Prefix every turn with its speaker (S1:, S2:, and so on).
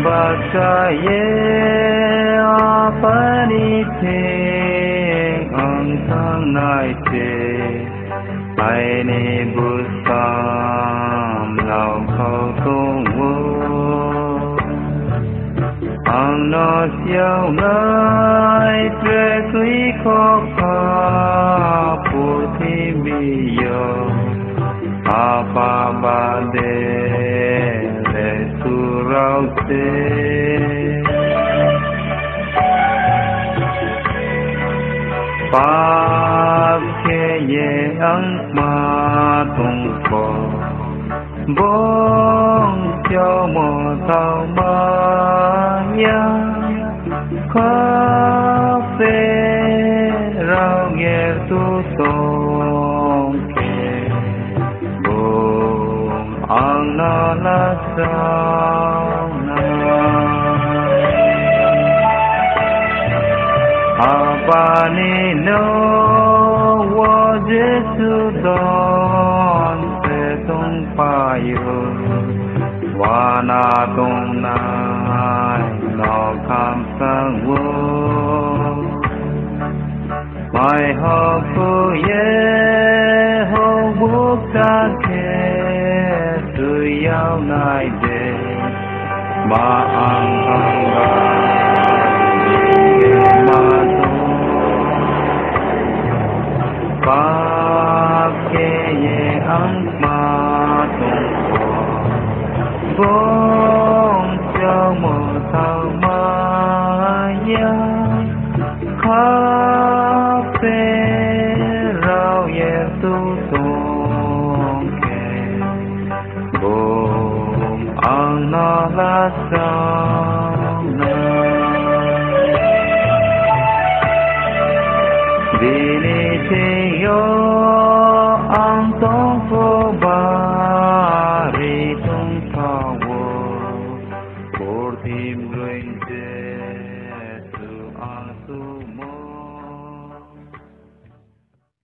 S1: Bakaye apanite ang sang naite ai ni busam lao khâu tung wo ang no xiao nai tre quý khó pha pu thi mi yo apa ba de le su rao te Pháp khe ye ang ma tung ko bong cho mo tao ma ya kha phê rao nghe tu song khe bong ang na la sao na Apani no wo Jesu don se tung pa yu wana tung nai no kam sang wo mai ho pu ye ho bu ta ke tu yao nai de ma ang ang ga Pháp khe ye ang ma tung ko bong cho mo thao ma ya kha phê rao ye tu tung ke bong ang na la sao na Vini te yo ang tong pho ba ri tung pa wo por tim ruin te tu ang tu